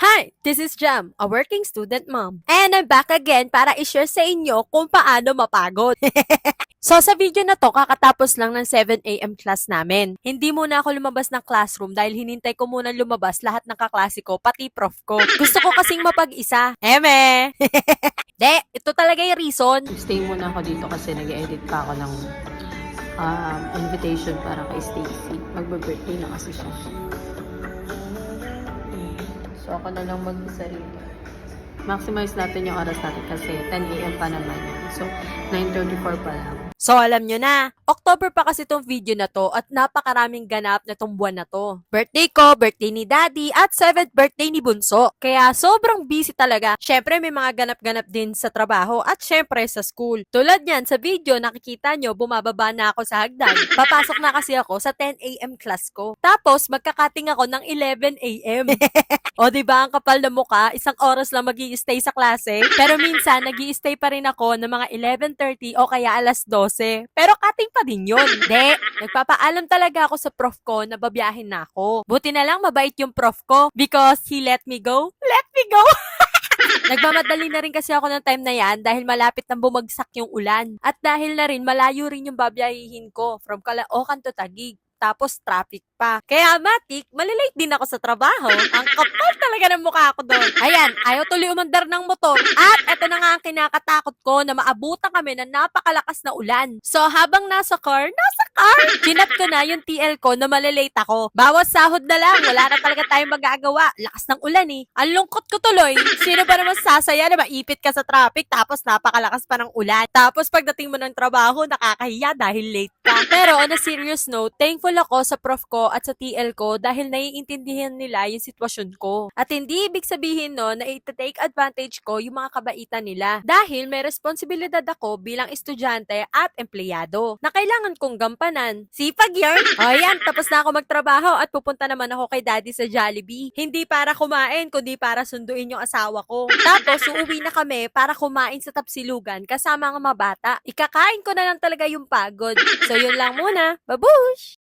Hi, this is Jam, a working student mom. And I'm back again para i-share sa inyo kung paano mapagod. So sa video na to, kakatapos lang ng 7 a.m. class namin. Hindi muna ako lumabas ng classroom dahil hinintay ko muna lumabas lahat ng kaklase ko, pati prof ko. Gusto ko kasing mapag-isa. Eme! De, ito talaga yung reason. Stay muna ako dito kasi nag-edit pa ako ng invitation para kay Stacy. Magbe-birthday na kasi siya. So ako na lang mag-isa rito. Maximize natin yung oras natin kasi 10 a.m. pa naman yan. So 9:34 pa lang. So alam nyo na, October pa kasi tong video na to at napakaraming ganap na tong buwan na to. Birthday ko, birthday ni Daddy, at 7th birthday ni Bunso. Kaya sobrang busy talaga. Syempre may mga ganap-ganap din sa trabaho at syempre sa school. Tulad yan sa video, nakikita nyo, bumababa na ako sa hagdan. Papasok na kasi ako sa 10 a.m. class ko. Tapos magkakating ako ng 11 a.m. O diba ang kapal na mukha, isang oras lang mag-i-stay sa klase. Pero minsan nag-i-stay pa rin ako ng mga 11:30 o kaya alas 12. Pero cutting pa din yun. De, nagpapaalam talaga ako sa prof ko na babiyahin na ako. Buti na lang mabait yung prof ko because he let me go. Let me go! Nagmamadali na rin kasi ako ng time na yan dahil malapit nang bumagsak yung ulan. At dahil na rin malayo rin yung babiyahihin ko from Caloocan to Taguig. Tapos traffic pa. Kaya matik, malilate din ako sa trabaho. Ang kapal talaga ng mukha ko doon. Ayan, ayaw tuloy umandar ng motor. At eto na nga ang kinakatakot ko na maabutan kami ng napakalakas na ulan. So habang nasa car, chinat ko na yung TL ko na malilate ako. Bawas sahod na lang, wala na talaga tayong magagawa. Lakas ng ulan eh. Ang lungkot ko tuloy. Sino ba naman sasaya na maipit ka sa traffic tapos napakalakas pa ng ulan. Tapos pagdating mo ng trabaho, nakakahiya dahil late ka. Pero on a serious note, thankful ako sa prof ko at sa TL ko dahil naiintindihan nila yung sitwasyon ko. At hindi ibig sabihin no na ita-take advantage ko yung mga kabaitan nila. Dahil may responsibilidad ako bilang estudyante at empleyado na kailangan kong gampanan. Sipag yarn! O yan, tapos na ako magtrabaho at pupunta naman ako kay Daddy sa Jollibee. Hindi para kumain, kundi para sunduin yung asawa ko. Tapos uuwi na kami para kumain sa Tapsilugan kasama ang mga bata. Ikakain ko na lang talaga yung pagod. So yun lang muna. Babush!